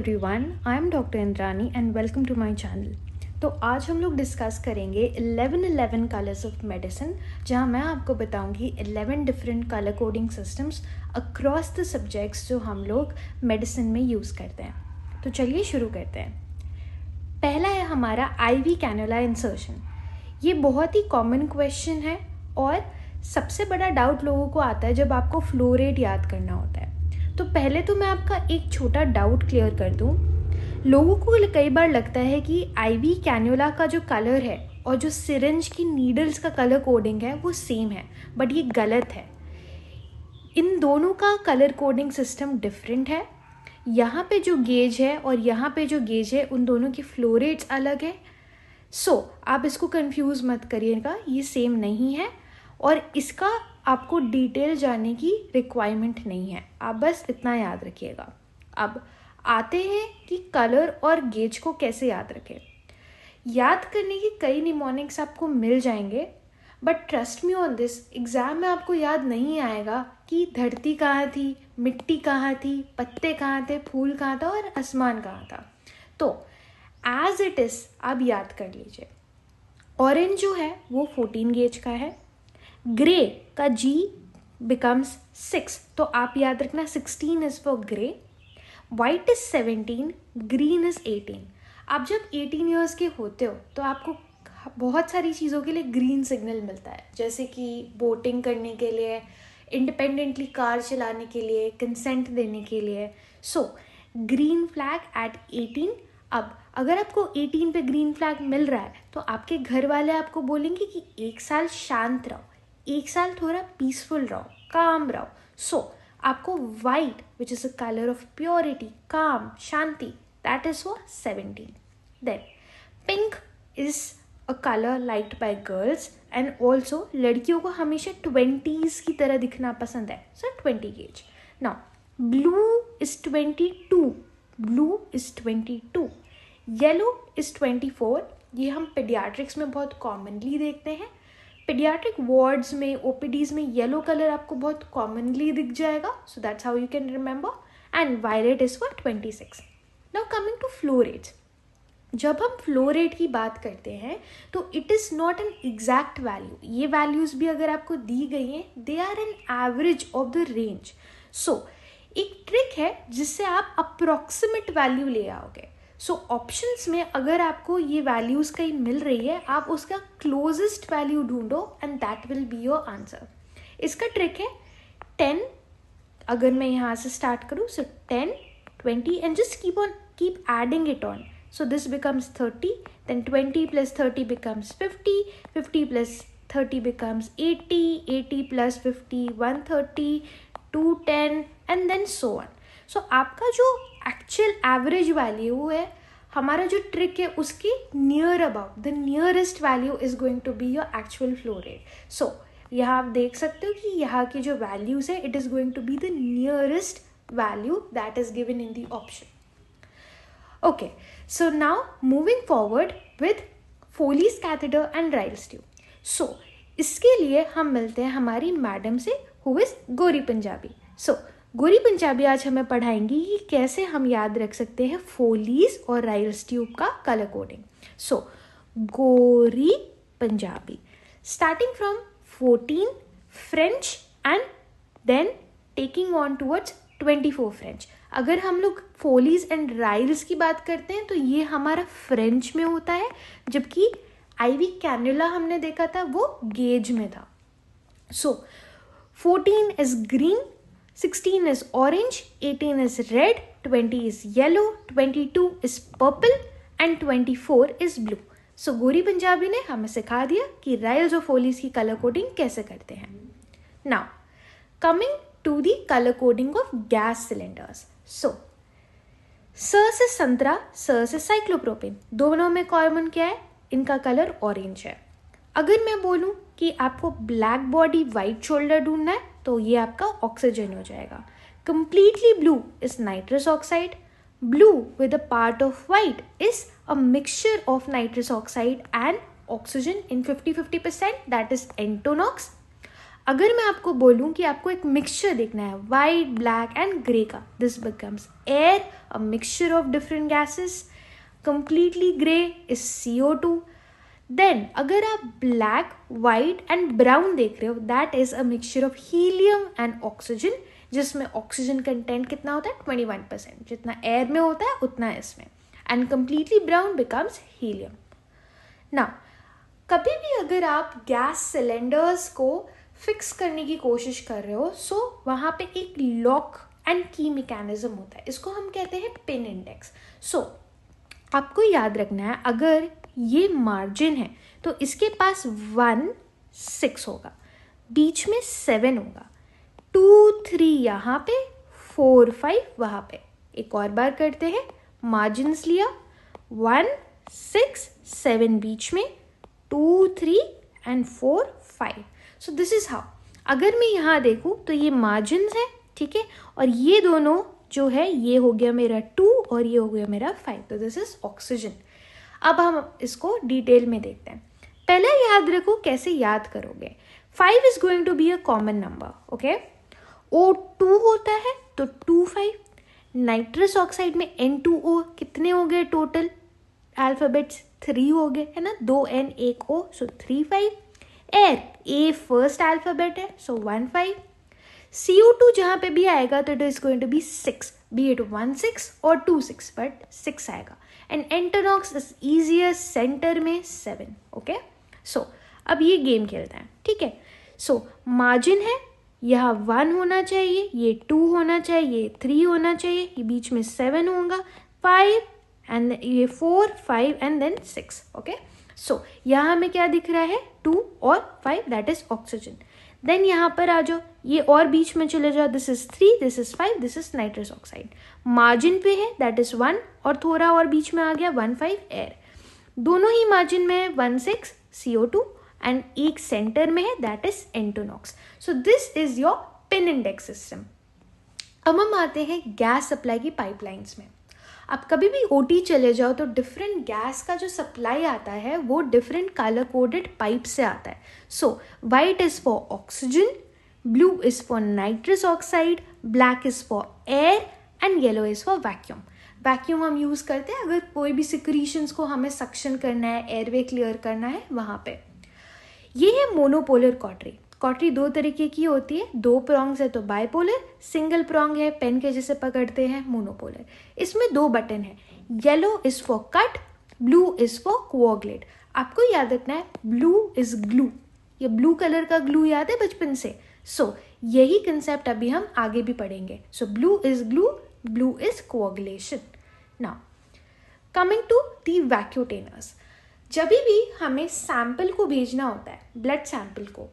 Everyone, I am doctor Indrani and welcome to my channel. तो आज हम लोग डिस्कस करेंगे 11 कलर्स ऑफ मेडिसिन, जहां मैं आपको बताऊंगी 11 different colour coding systems across the subjects जो हम लोग मेडिसिन में यूज़ करते हैं। तो चलिए शुरू करते हैं। पहला है हमारा आईवी कैनुला इंसर्शन। ये बहुत ही कॉमन क्वेश्चन है और सबसे बड़ा डाउट लोगों को आता है जब आपको फ्लो रेट याद करना होता है। तो पहले तो मैं आपका एक छोटा डाउट क्लियर कर दूं। लोगों को कई बार लगता है कि आईवी कैन्युला का जो कलर है और जो सिरिंज की नीडल्स का कलर कोडिंग है वो सेम है, बट ये गलत है। इन दोनों का कलर कोडिंग सिस्टम डिफरेंट है। यहाँ पे जो गेज है और यहाँ पे जो गेज है उन दोनों की फ्लो रेट्स अलग है। आप इसको कंफ्यूज मत करिएगा, ये सेम नहीं है और इसका आपको डिटेल जानने की रिक्वायरमेंट नहीं है। आप बस इतना याद रखिएगा। अब आते हैं कि कलर और गेज को कैसे याद रखें। याद करने की कई निमोनिक्स आपको मिल जाएंगे, but trust me on this, exam में आपको याद नहीं आएगा कि धरती कहाँ थी, मिट्टी कहाँ थी, पत्ते कहाँ थे, फूल कहाँ था और आसमान कहाँ था। तो एज इट इज़ आप याद कर लीजिए। ऑरेंज जो है वो 14 गेज का है। ग्रे का G बिकम्स 6, तो आप याद रखना 16 is for grey. White is 17, green is 18। आप जब 18 ईयर्स के होते हो तो आपको बहुत सारी चीज़ों के लिए ग्रीन सिग्नल मिलता है, जैसे कि बोटिंग करने के लिए, इंडिपेंडेंटली कार चलाने के लिए, कंसेंट देने के लिए। Green flag at 18। अब अगर आपको 18 पे ग्रीन फ्लैग मिल रहा है तो आपके घर वाले आपको बोलेंगे कि 1 साल शांत रहो, 1 साल थोड़ा पीसफुल रहो, काम रहो। आपको white which is a colour of purity, calm, शांति, that is for 17। Then pink is a colour liked by girls and also लड़कियों को हमेशा 20s की तरह दिखना पसंद है, 20 gauge. Now blue is 22, blue is 22। Yellow is 24। ये हम पेडियाट्रिक्स में बहुत कॉमनली देखते हैं। पेडियाट्रिक वार्ड्स में, ओपीडीज में येलो कलर आपको बहुत कॉमनली दिख जाएगा, so that's how you can remember. And violet is for 26। Now coming to flow rates. जब हम फ्लो रेट की बात करते हैं तो it is not an exact value. ये वैल्यूज़ भी अगर आपको दी गई हैं, they are an average of the range. एक ट्रिक है जिससे आप अप्रॉक्सीमेट वैल्यू ले आओगे। ऑप्शंस में अगर आपको ये वैल्यूज़ कहीं मिल रही है, आप उसका क्लोजेस्ट वैल्यू ढूंढो and that will be your answer. इसका ट्रिक है 10। अगर मैं यहाँ से स्टार्ट करूँ, 10, 20 and just keep adding it on. This becomes 30, then 20 plus 30 becomes 50, 50 plus 30 becomes 80, 80 plus 50, 130, 210 and then so on. आपका जो एक्चुअल एवरेज वैल्यू है, हमारा जो ट्रिक है उसके near about the nearest value is going to be your actual flow rate. यहाँ आप देख सकते हो कि यहाँ की जो वैल्यूज है, it is going to be the nearest value that is given in the option. Okay, so now moving forward with Foley's catheter and Ryle's tube. इसके लिए हम मिलते हैं हमारी मैडम से, who is गौरी पंजाबी। गौरी पंजाबी आज हमें पढ़ाएंगी कि कैसे हम याद रख सकते हैं फोलीज और राइल्स ट्यूब का colour coding. Gauri Punjabi starting from 14 French and then taking on towards 24 French. अगर हम लोग फोलीज एंड राइल्स की बात करते हैं तो ये हमारा फ्रेंच में होता है, जबकि आईवी कैनुला हमने देखा था वो गेज में था। 14 is green, 16 is orange, 18 is red, 20 is yellow, 22 is purple and 24 is blue. Gauri Punjabi ने हमें सिखा दिया कि राइल्स और फोलीज की कलर कोडिंग कैसे करते हैं। Now coming to the colour coding of gas cylinders. सर से संतरा, सर से साइक्लोप्रोपेन, दोनों में कॉमन क्या है? इनका कलर ऑरेंज है। अगर मैं बोलूं कि आपको ब्लैक बॉडी वाइट शोल्डर ढूंढना है तो ये आपका ऑक्सीजन हो जाएगा। Completely blue is nitrous oxide. Blue with a part of white is a mixture of nitrous oxide and oxygen in 50-50%, that is Entonox. अगर मैं आपको बोलूँ कि आपको एक मिक्सचर देखना है वाइट, ब्लैक एंड ग्रे का, this becomes air, a mixture of different gases. Completely grey is CO2. Then अगर आप ब्लैक, वाइट एंड ब्राउन देख रहे हो, that is a mixture of helium and oxygen, जिसमें ऑक्सीजन कंटेंट कितना होता है 21%. जितना एयर में होता है उतना इसमें. And completely brown becomes helium. ना कभी भी अगर आप गैस सिलेंडर्स को फिक्स करने की कोशिश कर रहे हो, सो वहाँ पे एक लॉक एंड की मैकेनिज्म होता है, इसको हम कहते हैं पिन इंडेक्स. सो आपको याद रखना है, अगर ये मार्जिन है तो इसके पास 1 6 होगा, बीच में 7 होगा, 2 3 यहाँ पे, 4 5 वहाँ पे. एक और बार करते हैं. मार्जिन्स लिया, 1 6 7 बीच में, 2 3 and 4 5. So this is how. अगर मैं यहाँ देखूँ तो ये मार्जिन्स है, ठीक है, और ये दोनों जो है ये हो गया मेरा 2 और ये हो गया मेरा 5. तो दिस इज ऑक्सीजन. अब हम इसको डिटेल में देखते हैं. पहले याद रखो कैसे याद करोगे. 5 is going to be a common number. Okay, O2 होता है तो 2 5. नाइट्रस ऑक्साइड में N2O कितने हो गए टोटल अल्फाबेट्स? 3 हो गए, है ना, 2 N 1 O, so 3 5. Air, A first alphabet है, सो 1 5. CO2 जहाँ पे भी आएगा तो it is going to be 6, be it 1 6 और 2 6, बट 6 आएगा. And Entonox is easier, centre में 7. ओके, सो अब ये गेम खेलते हैं, ठीक है. सो मार्जिन है, यहाँ 1 होना चाहिए, ये 2 होना चाहिए, ये 3 होना चाहिए, ये बीच में 7 होगा, 5 एंड ये 4 5 एंड देन 6. ओके, सो यहाँ हमें क्या दिख रहा है 2 और 5, दैट इज ऑक्सीजन. देन यहाँ पर आ जाओ, ये और बीच में चले जाओ, this is 3, this is 5, this is nitrous oxide. Margin पे है, दैट इज 1 और थोड़ा और बीच में आ गया 1 5 एयर. दोनों ही मार्जिन में है 1 6 CO2 एंड एक सेंटर में है, that is Entonox. So this is your pin index system. अब हम आते हैं गैस सप्लाई की पाइपलाइंस में. आप कभी भी OT चले जाओ तो डिफरेंट गैस का जो सप्लाई आता है वो डिफरेंट कलर कोडेड पाइप से आता है. So white is for oxygen, blue is for nitrous oxide, black is for air and yellow is for vacuum. Vacuum हम यूज़ करते हैं अगर कोई भी सिक्रीशंस को हमें सक्शन करना है, एयरवे क्लियर करना है वहाँ पे. ये है मोनोपोलर कॉटरी. कॉटरी 2 तरीके की होती है, 2 प्रॉन्ग्स है तो बाइपोलर, सिंगल प्रॉन्ग है पेन के जैसे पकड़ते हैं मोनोपोलर. इसमें 2 बटन है, yellow is for cut, blue is for coagulate. आपको याद रखना है ब्लू इज ग्लू, ये ब्लू कलर का ग्लू याद है बचपन से. सो यही कंसेप्ट अभी हम आगे भी पढ़ेंगे. So blue is glue, blue is coagulation. Now coming to the vacutainers. जब भी हमें सैंपल को भेजना होता है, ब्लड सैंपल को,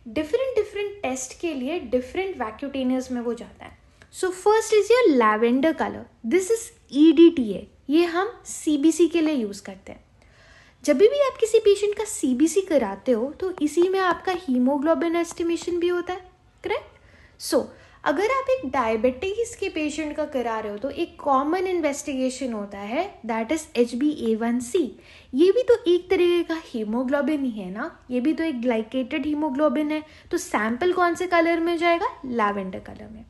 डिफरेंट टेस्ट के लिए डिफरेंट वैक्यूटेनर्स में वो जाता है. So first is your lavender colour, this is EDTA. ये हम CBC के लिए यूज़ करते हैं. जब भी आप किसी पेशेंट का CBC कराते हो तो इसी में आपका हीमोग्लोबिन एस्टिमेशन भी होता है, करेक्ट. सो अगर आप एक डायबिटीज के पेशेंट का करा रहे हो तो एक कॉमन इन्वेस्टिगेशन होता है, दैट इज HbA1c. ये भी तो एक तरीके का हीमोग्लोबिन ही है ना, ये भी तो एक ग्लाइकेटेड हीमोग्लोबिन है. तो सैंपल कौन से कलर में जाएगा? लैवेंडर कलर में.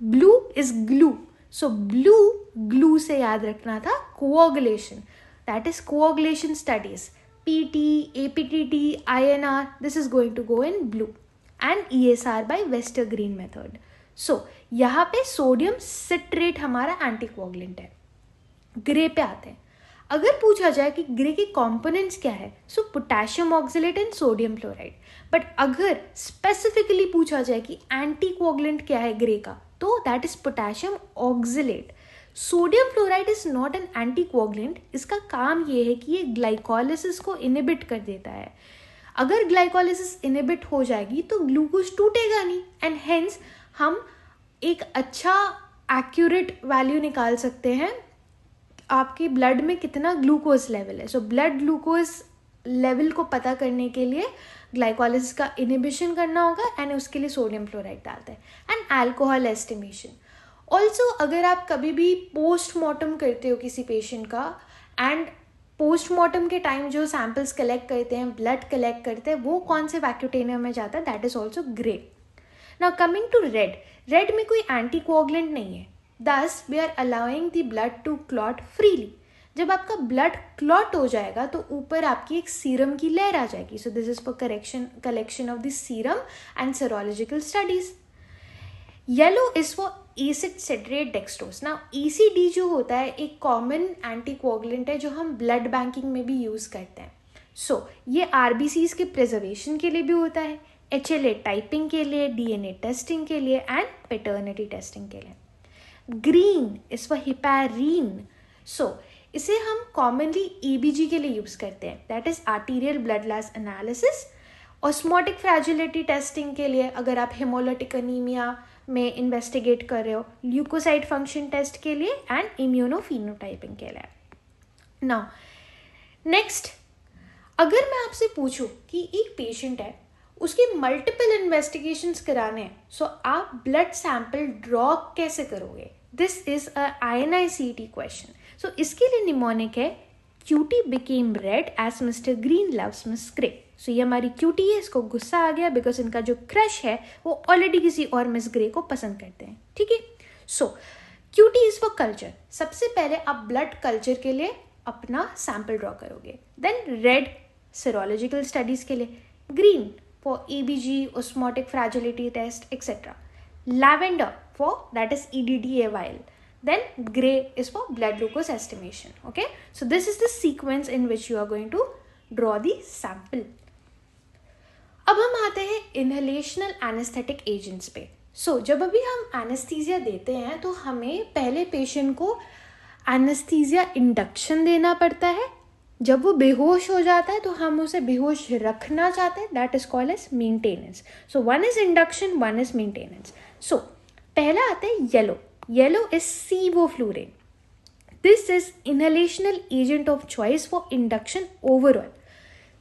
Blue is glue, so blue glue से याद रखना था coagulation, that is coagulation studies, PT, APTT, INR, this is going to go in blue. And ESR by Westergren method. So यहाँ पे sodium citrate हमारा anticoagulant है. Grey पे आते हैं. अगर पूछा जाए कि ग्रे के कंपोनेंट्स क्या है, so potassium oxalate and sodium chloride. But अगर स्पेसिफिकली पूछा जाए कि एंटीकोगुलेंट क्या है ग्रे का, तो that is potassium oxalate. Sodium chloride is not an anticoagulant. इसका काम ये है कि ये ग्लाइकोलिसिस को इनिबिट कर देता है. अगर ग्लाइकोलिसिस इनिबिट हो जाएगी तो ग्लूकोज टूटेगा नहीं, एंड हेंस हम एक अच्छा एक्यूरेट वैल्यू निकाल सकते हैं आपके ब्लड में कितना ग्लूकोज लेवल है. सो ब्लड ग्लूकोज लेवल को पता करने के लिए ग्लाइकोलिसिस का इनिबिशन करना होगा, एंड उसके लिए सोडियम क्लोराइड डालते हैं. And alcohol estimation also. अगर आप कभी भी पोस्टमार्टम करते हो किसी पेशेंट का एंड पोस्टमार्टम के टाइम जो सैम्पल्स कलेक्ट करते हैं, ब्लड कलेक्ट करते हैं, वो कौन से वैक्यूटेनियम में जाता है, that is also grey. Now coming to red, red में कोई एंटीकोगुलेंट नहीं है, thus we are allowing the blood to clot freely. जब आपका ब्लड क्लॉट हो जाएगा तो ऊपर आपकी एक सीरम की लेयर आ जाएगी. सो this is for collection of the serum and serological studies. Yellow is for acid citrate dextrose. ना ECD जो होता है एक कॉमन एंटीकोगुलेंट है जो हम ब्लड बैंकिंग में भी यूज़ करते हैं. सो ये RBCs के प्रिजर्वेशन के लिए भी होता है, HLA टाइपिंग के लिए, DNA टेस्टिंग के लिए एंड पेटर्निटी टेस्टिंग के लिए. Green is for heparin. So इसे हम कॉमनली EBG के लिए यूज़ करते हैं, that is arterial blood glass analysis. Osmotic fragility testing के लिए अगर आप हेमोलिटिक अनीमिया में इन्वेस्टिगेट कर रहे हो, ल्यूकोसाइट फंक्शन टेस्ट के लिए एंड इम्यूनोफिनोटाइपिंग के लिए. नाउ नेक्स्ट, अगर मैं आपसे पूछूं कि एक पेशेंट है, उसके मल्टीपल इन्वेस्टिगेशंस कराने हैं, सो आप ब्लड सैंपल ड्रॉ कैसे करोगे? This is a INI-CET question. So इसके लिए निमोनिक है QT became red as Mr. Green loves Miss Gray. सो ये हमारी QT है, इसको गुस्सा आ गया बिकॉज इनका जो क्रश है वो ऑलरेडी किसी और मिस ग्रे को पसंद करते हैं. ठीक है. So QT is for culture. सबसे पहले आप ब्लड कल्चर के लिए अपना सैंपल ड्रॉ करोगे. देन रेड सेरोलॉजिकल स्टडीज के लिए, green for EBG, osmotic fragility test etcetera, lavender for that is EDTA vial. Then gray is for blood glucose estimation. Okay, so this is the sequence in which you are going to draw the sample. अब हम आते हैं inhalational anaesthetic agents पे. सो जब अभी हम anaesthesia देते हैं तो हमें पहले पेशेंट को एनेस्थीसिया इंडक्शन देना पड़ता है. जब वो बेहोश हो जाता है तो हम उसे बेहोश रखना चाहते हैं, that is called as maintenance. So one is induction, one is maintenance. So पहला आता है yellow. Yellow is sevoflurane. This is inhalational agent of choice for induction overall.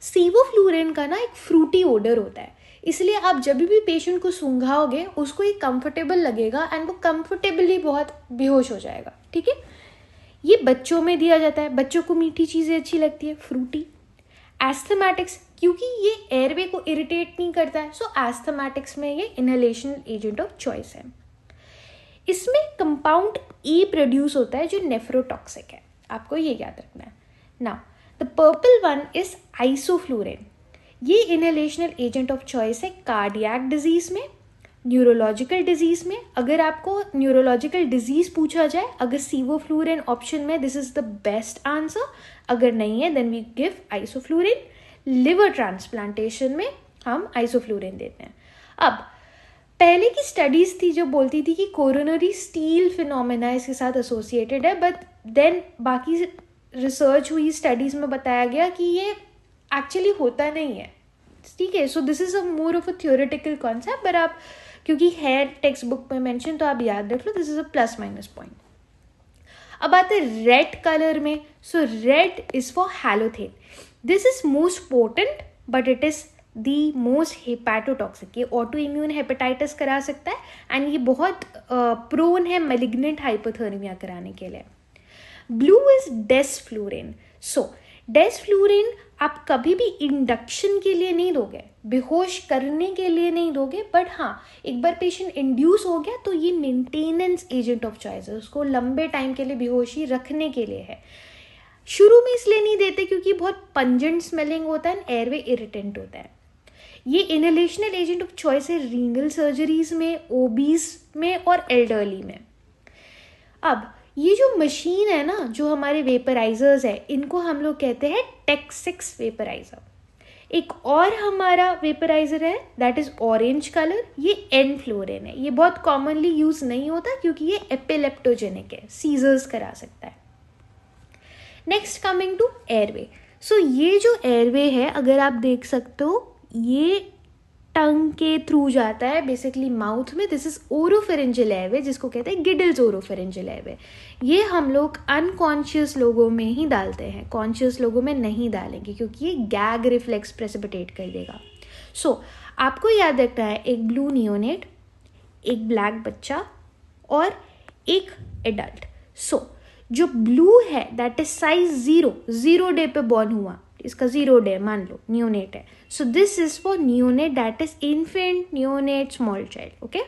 sevoflurane का ना एक फ्रूटी ओडर होता है, इसलिए आप जब भी पेशेंट को सूंघाओगे उसको ये कंफर्टेबल लगेगा एंड वो कंफर्टेबली बहुत बेहोश हो जाएगा. ठीक है. ये बच्चों में दिया जाता है, बच्चों को मीठी चीज़ें अच्छी लगती है, फ्रूटी. एस्थमेटिक्स, क्योंकि ये एयरवे को इरिटेट नहीं करता है, सो एस्थमेटिक्स में ये इनहेलेशन एजेंट ऑफ चॉइस है. इसमें कंपाउंड E प्रोड्यूस होता है जो नेफ्रोटॉक्सिक है, आपको ये याद रखना है. Now the purple one is isoflurane. ये इनहेलेशनल एजेंट ऑफ चॉइस है कार्डियक डिजीज में, न्यूरोलॉजिकल डिजीज में. अगर आपको न्यूरोलॉजिकल डिजीज पूछा जाए, अगर सीवोफ्लूरेन ऑप्शन में, this is the best answer. अगर नहीं है then we give isoflurane. Liver transplantation में हम आइसोफ्लूरेन देते हैं. अब पहले की स्टडीज़ थी जो बोलती थी कि कोरोनरी स्टील फिनोमेना इसके साथ एसोसिएटेड है, बट देन बाकी रिसर्च हुई, स्टडीज़ में बताया गया कि ये एक्चुअली होता नहीं है. ठीक है. So this is a more of a theoretical concept, but आप क्योंकि है टेक्स्ट बुक में मेंशन तो आप याद रख लो, this is a plus minus point. अब आते हैं रेड कलर में. So red is for halothane. This is most potent but it is the most hepatotoxic. ये ऑटो इम्यून हेपेटाइटिस करा सकता है एंड ये बहुत प्रोन है मेलिग्नेंट हाइपोथर्मिया कराने के लिए. Blue is डेसफ्लूरेन. सो डेसफ्लूरेन आप कभी भी इंडक्शन के लिए नहीं दोगे, बेहोश करने के लिए नहीं दोगे, बट हाँ एक बार पेशेंट इंड्यूस हो गया तो ये मेंटेनेंस एजेंट ऑफ चॉइस है, उसको लंबे टाइम के लिए बेहोशी रखने के लिए है. शुरू में इसलिए नहीं देते क्योंकि बहुत पंजेंट स्मेलिंग होता है, एयरवे इरिटेंट होता है. ये इनहेलेशनल एजेंट ऑफ चॉइस है रीनल सर्जरीज में, ओबीज में और एल्डरली में. अब ये जो मशीन है ना, जो हमारे वेपराइजर्स है, इनको हम लोग कहते हैं टेक-6 वेपराइजर. एक और हमारा वेपराइजर है दैट इज ऑरेंज कलर, ये एनफ्लोरेन है. ये बहुत कॉमनली यूज नहीं होता क्योंकि ये एपिलेप्टोजेनिक है, सीजर्स करा सकता है. Next coming to airway. So ये जो एयरवे है, अगर आप देख सकते हो, ये टंग के थ्रू जाता है बेसिकली माउथ में. दिस इज ओरोफेरेंजियल एयरवे, जिसको कहते हैं गिडल्स ओरोफेरेंजियल एयरवे. ये हम लोग अनकॉन्शियस लोगों में ही डालते हैं, कॉन्शियस लोगों में नहीं डालेंगे क्योंकि ये गैग रिफ्लेक्स प्रेसिपिटेट कर देगा. सो आपको याद रखना है, एक ब्लू नियोनेट, एक ब्लैक बच्चा और एक एडल्ट. सो जो ब्लू है दैट इज साइज 0 डे पे बॉर्न हुआ, इसका 0 डे मान लो न्यूनेट है, सो this is for neonate that is infant, neonate, small child, okay.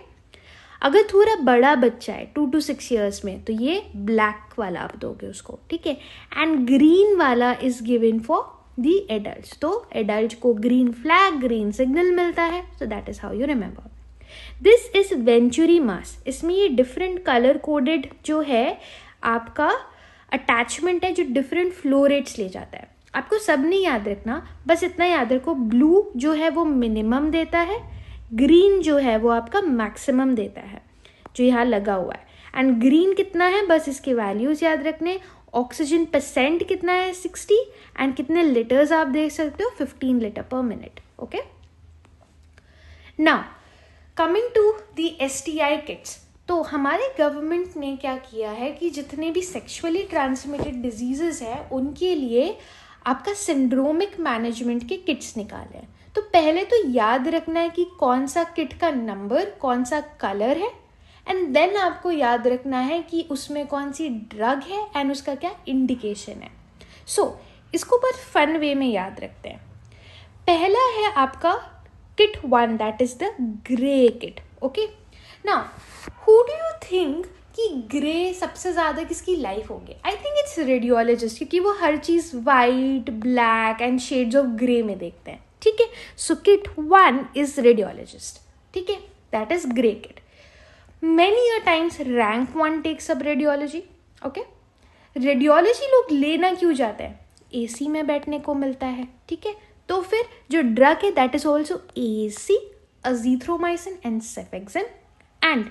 अगर थोड़ा बड़ा बच्चा है 2 to 6 ईयर्स में तो ये ब्लैक वाला आप दोगे उसको, ठीक है। एंड ग्रीन वाला is given for the adult, तो एडल्ट को ग्रीन फ्लैग, ग्रीन सिग्नल मिलता है, so that is how you remember. This is venturi mask, इसमें ये डिफरेंट कलर कोडेड जो है आपका अटैचमेंट है जो डिफरेंट फ्लो रेट्स ले जाता है। आपको सब नहीं याद रखना, बस इतना याद रखो ब्लू जो है वो मिनिमम देता है, ग्रीन जो है वो आपका मैक्सिमम देता है जो यहाँ लगा हुआ है। एंड ग्रीन कितना है बस इसके वैल्यूज याद रखने, ऑक्सीजन परसेंट कितना है 60, एंड कितने लीटर्स आप देख सकते हो 15 litre per minute, okay. Now coming to the STI kits, तो हमारे गवर्नमेंट ने क्या किया है कि जितने भी सेक्सुअली ट्रांसमिटेड डिजीजेस हैं उनके लिए आपका सिंड्रोमिक मैनेजमेंट के किट्स निकाले हैं। तो पहले तो याद रखना है कि कौन सा किट का नंबर, कौन सा कलर है, एंड देन आपको याद रखना है कि उसमें कौन सी ड्रग है एंड उसका क्या इंडिकेशन है। सो इसको बहुत फन वे में याद रखते हैं। पहला है आपका kit 1 that is the grey kit, okay. Now who do you think कि ग्रे सबसे ज़्यादा किसकी लाइफ होगी? आई थिंक इट्स रेडियोलॉजिस्ट, क्योंकि वो हर चीज़ white, black and shades of grey में देखते हैं, ठीक है। सो किट 1 इज रेडियोलॉजिस्ट, ठीक है, that is grey kit. Many a times rank 1 takes up radiology, okay. Radiology लोग लेना क्यों जाते हैं? AC में बैठने को मिलता है, ठीक है। तो फिर जो ड्रग है that is also AC, azithromycin and cefixime, and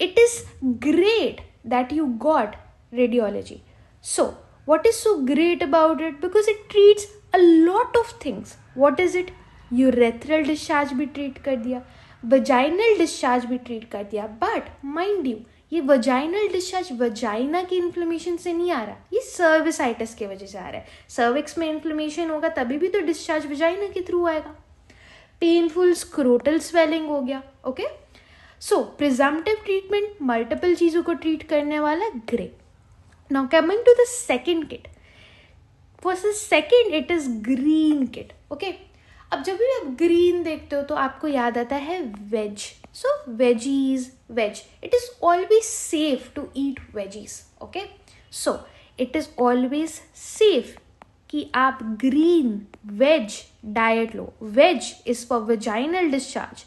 it is great that you got radiology. So what is so great about it? Because it treats a lot of things. What is it? Urethral discharge भी treat कर दिया, vaginal discharge भी treat कर दिया, but mind you ये vaginal discharge vagina की inflammation से नहीं आ रहा, ये सर्विसाइटिस की वजह से आ रहा है। सर्विक्स में इन्फ्लेमेशन होगा तभी भी तो डिस्चार्ज वजाइना के थ्रू आएगा। पेनफुल स्क्रोटल स्वेलिंग हो गया, okay. So presumptive treatment multiple चीज़ों को ट्रीट करने वाला grey. Now coming to the second kit, for second it is green kit, okay. अब जब भी आप ग्रीन देखते हो तो आपको याद आता है veg, so veggies, veg, it is always safe to eat veggies, okay. So it is always safe कि आप ग्रीन वेज डाइट लो। Veg is for vaginal discharge.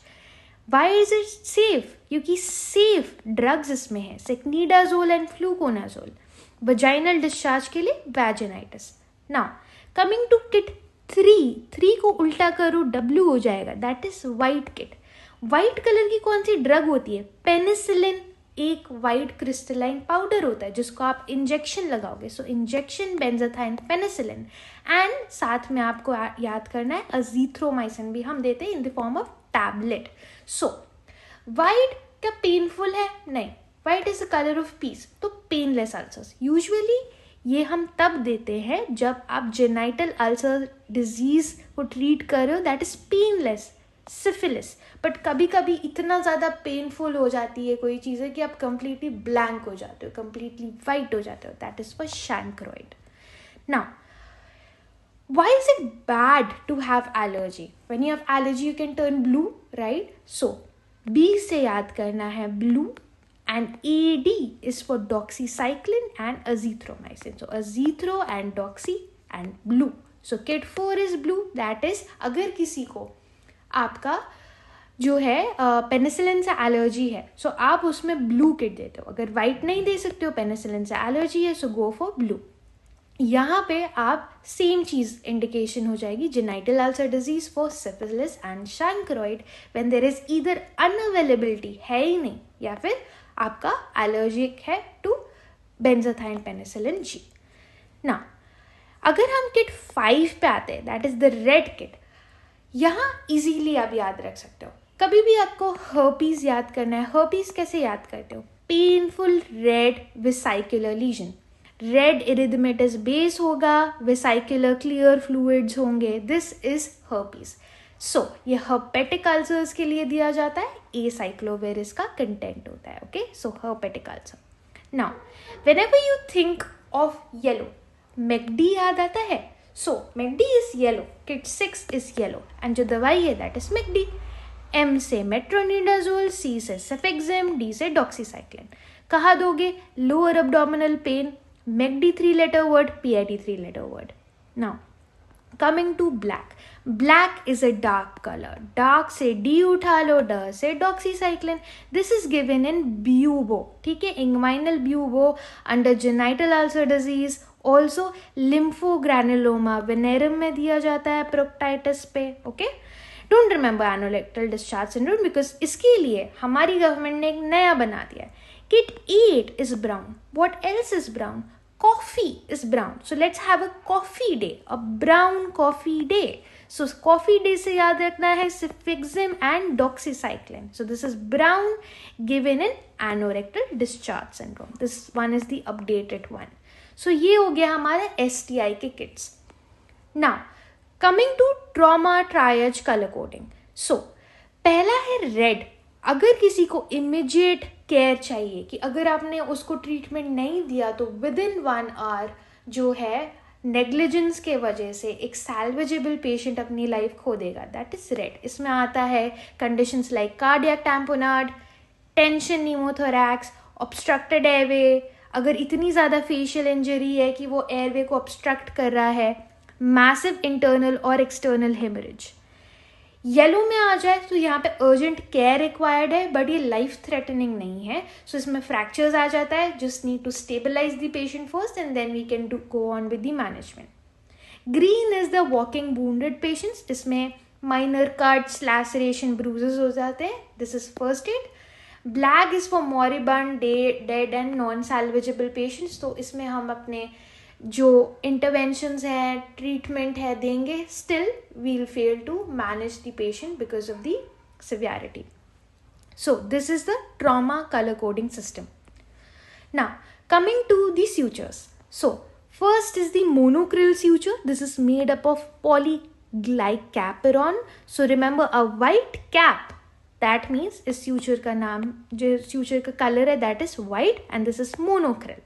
Why is it safe? क्योंकि सेफ ड्रग्स इसमें है, secnidazole and fluconazole, vaginal discharge के लिए vaginitis. Now coming to kit 3 को उल्टा करो W हो जाएगा, that is white kit. White colour की कौन सी ड्रग होती है? पेनिसिलिन, एक वाइट क्रिस्टलाइन पाउडर होता है जिसको आप इंजेक्शन लगाओगे, सो इंजेक्शन बेंजाथाइन पेनिसिलिन, एंड साथ में आपको याद करना है अजीथ्रोमाइसिन भी हम देते हैं in the form of tablet. So white क्या पेनफुल है? नहीं, white is the colour of peace, तो पेनलेस अल्सर्स यूजुअली ये हम तब देते हैं जब आप जेनाइटल अल्सर डिजीज को ट्रीट कर रहे हो, that is painless, syphilis. But कभी कभी इतना ज़्यादा पेनफुल हो जाती है कोई चीज़ें कि आप कंप्लीटली ब्लैंक हो जाते हो, कंप्लीटली वाइट हो जाते हो, that is for chancroid. Now why is it bad to have allergy? When you have allergy you can turn blue, right? So B से याद करना है blue, and AD is for doxycycline and azithromycin. So azithro and doxy and blue. So kit 4 is blue, that is अगर किसी को आपका जो है पेनिसिलिन से एलर्जी है, सो आप उसमें ब्लू किट देते हो। अगर वाइट नहीं दे सकते हो, पेनिसिलिन से एलर्जी है, सो गो फॉर ब्लू। यहाँ पे आप सेम चीज़ इंडिकेशन हो जाएगी, genital ulcer disease for syphilis and chancroid when there is either unavailability है ही नहीं या फिर आपका एलर्जिक है टू बेंजाथाइन पेनिसिलिन जी। ना अगर हम किट 5 पे आते हैं, that is the red kit, यहाँ इजीली आप याद रख सकते हो। कभी भी आपको हर्पीज याद करना है, हर्पीज कैसे याद करते हो? Painful red vesicular lesion, red erythematous base होगा, वेसिकुलर क्लियर फ्लूइड्स होंगे, दिस इज हर्पीज। सो ये हर्पेटिक अल्सर्स के लिए दिया जाता है, एसाइक्लोवेरिस का कंटेंट होता है, okay. So herpetic ulcer. Now whenever you think of yellow. McD याद आता है? सो McD is yellow, kit 6 is yellow, and जो दवाई है दैट इज मैकडी. एम से मेट्रोनिडाजोल, सी से सेफेक्सिम, डी से डॉक्सीसाइक्लिन. कहाँ दोगे? Lower abdominal pain. McD 3 letter word, PIT 3 letter word. Now coming to black. Black is a dark color. Dark से D उठा लो, ड से doxycycline. This is given in bubo. ठीक है, inguinal bubo under genital ulcer disease. Also lymphogranuloma venerum में दिया जाता है proctitis पे. Okay? Don't remember anorectal discharge syndrome because इसके लिए हमारी गवर्नमेंट ने एक नया बना दिया है. Kit 8 is brown. What else is brown? Coffee is brown. So let's have a coffee day, a brown coffee day. So coffee day से याद रखना है cefoxim and doxycycline. So this is brown given in anorectal discharge syndrome. This one is the updated one. So ये हो गया हमारे STI के kits. Now coming to trauma triage color coding. So पहला है red. अगर किसी को इमीडिएट केयर चाहिए कि अगर आपने उसको ट्रीटमेंट नहीं दिया तो विद इन 1 hour जो है नेग्लिजेंस के वजह से एक सैल्वेजेबल पेशेंट अपनी लाइफ खो देगा, दैट इज रेड. इसमें आता है conditions like cardiac tamponade, tension pneumothorax, obstructed airway, अगर इतनी ज़्यादा फेशियल इंजरी है कि वो एयरवे को ऑब्स्ट्रक्ट कर रहा है, मैसिव इंटरनल और एक्सटर्नल हेमरेज. येलो में आ जाए तो यहाँ पे अर्जेंट केयर रिक्वायर्ड है बट ये लाइफ थ्रेटनिंग नहीं है. सो इसमें फ्रैक्चर्स आ जाता है, just need to stabilise the patient first and then we can go on with the management. Green is the walking wounded patients, जिसमें माइनर कट्स, लैसरेशन, ब्रूजेस हो जाते हैं. This is first aid. Black is for मॉरिबंड, dead and non salvageable patients. तो इसमें हम अपने जो interventions हैं, ट्रीटमेंट है देंगे, still will fail to manage the patient because of the severity. So this is the trauma colour coding system. Now coming to the suturers. So first is the monocryl suture. This is made up of polyglycaperon. So remember a white cap, that means इस suture का नाम, जो suture का color है that is white and this is monocryl.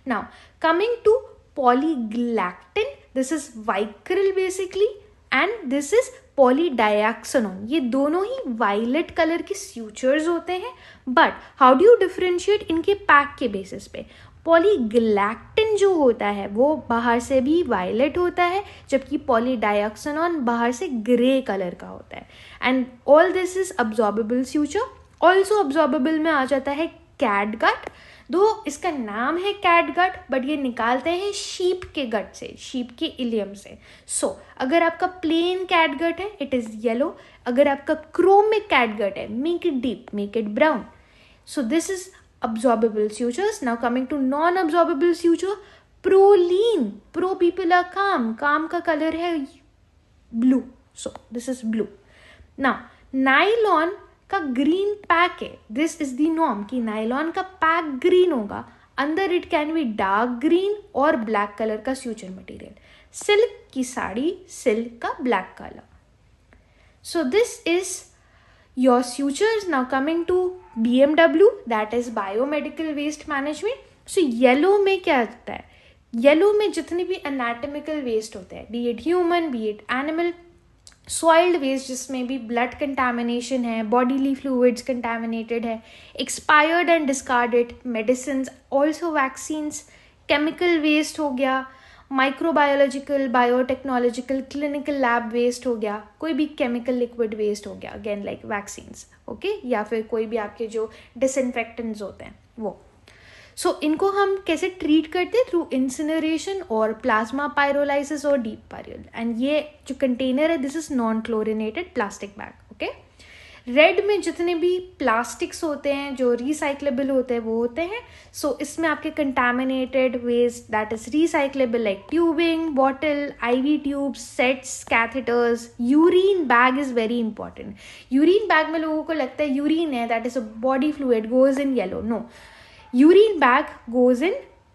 Now coming to polyglactin, this is vicryl basically and this is polydiaxonon. ये दोनों ही violet colour के sutures होते हैं, but how do you differentiate इनके पैक के बेसिस पे. पॉलीग्लैक्टिन जो होता है वो बाहर से भी वायलेट होता है, जबकि पॉलीडायक्सोनॉन बाहर से ग्रे कलर का होता है. And all this is absorbable suture. Also absorbable में आ जाता है कैटगट. दो इसका नाम है कैटगट बट ये निकालते हैं शीप के गट से, शीप के इलियम से. सो अगर आपका प्लेन कैटगट है इट इज़ येलो. अगर आपका क्रोमिक कैटगट है make it deep, make it brown. So this is absorbable sutures. Now coming to non-absorbable suture, proline. Pro people are calm. Calm का color है blue. So this is blue. Now nylon का green pack है. This is the norm कि nylon का pack green होगा. अंदर it can be dark green और black color का suture material. Silk की साड़ी, silk का black color. So this is your sutures. Now coming to BMW, that is biomedical waste management. So yellow में क्या होता है? येलो में जितने भी anatomical waste होते हैं, be it human, be it animal, soiled waste जिसमें भी blood contamination है, bodily fluids contaminated है, expired and discarded medicines, also vaccines, chemical waste हो गया, microbiological, biotechnological, clinical lab waste हो गया, कोई भी केमिकल लिक्विड वेस्ट हो गया, अगेन लाइक वैक्सीन्स, ओके, या फिर कोई भी आपके जो डिसइंफेक्टेंट्स होते हैं वो. सो इनको हम कैसे ट्रीट करते हैं? थ्रू इंसिनरेशन और प्लाज्मा पायरोलाइसिस और डीप पायरोल. एंड ये जो कंटेनर है this is non chlorinated plastic bag. Okay, red में जितने भी प्लास्टिक्स होते हैं जो रिसाइक्लेबल होते हैं वो होते हैं. सो इसमें आपके contaminated waste that is recyclable like tubing, bottle, IV tubes, sets, catheters. Urine bag is very important. Urine bag में लोगों को लगता है यूरिन है that is a body fluid goes in yellow. No, urine bag goes in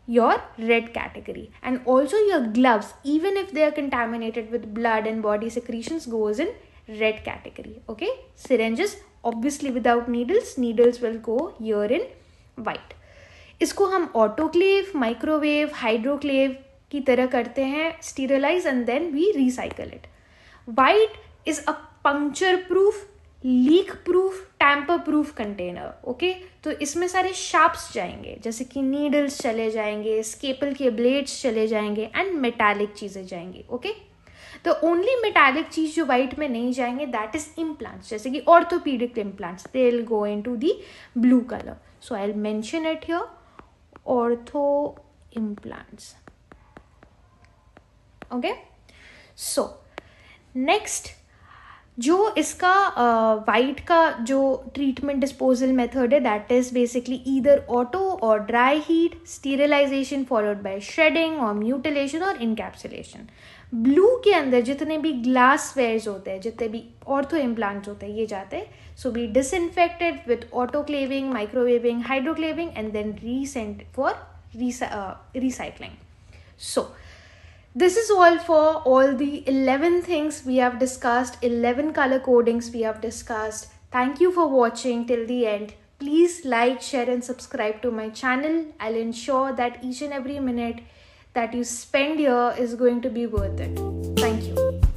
your red category, and also your gloves, even if they are contaminated with blood and body secretions, goes in red category. Okay, syringes obviously without needles will go here in white. इसको हम autoclave, microwave, हाइड्रोक्लेव की तरह करते हैं, sterilise and then we recycle it. White is a puncture proof, leak proof, tamper proof container. Okay, तो इसमें सारे sharps जाएंगे, जैसे कि नीडल्स चले जाएंगे, स्केपल के ब्लेड्स चले जाएंगे एंड मेटालिक चीज़ें जाएंगी. ओके, तो ओनली मेटालिक चीज जो वाइट में नहीं जाएंगे दैट इज इम्प्लांट्स, जैसे कि orthopaedic implants, they will go into the blue colour. So I will mention it here, ortho implants. Okay, so next जो इसका वाइट का जो ट्रीटमेंट डिस्पोजल मेथड है that is basically either auto और dry heat, sterilisation followed by shredding और mutilation और encapsulation. Blue के अंदर जितने भी ग्लास वेयर्स होते हैं, जितने भी ऑर्थो इम्प्लांट्स होते हैं, ये जाते हैं. So be disinfected with autoclaving, microwaving, hydroclaving and then recent for recycling. So this is all for all the 11 things we have discussed, 11 color codings we have discussed. Thank you for watching till the end. Please like, share and subscribe to my channel. I'll ensure that each and every minute that you spend here is going to be worth it. Thank you.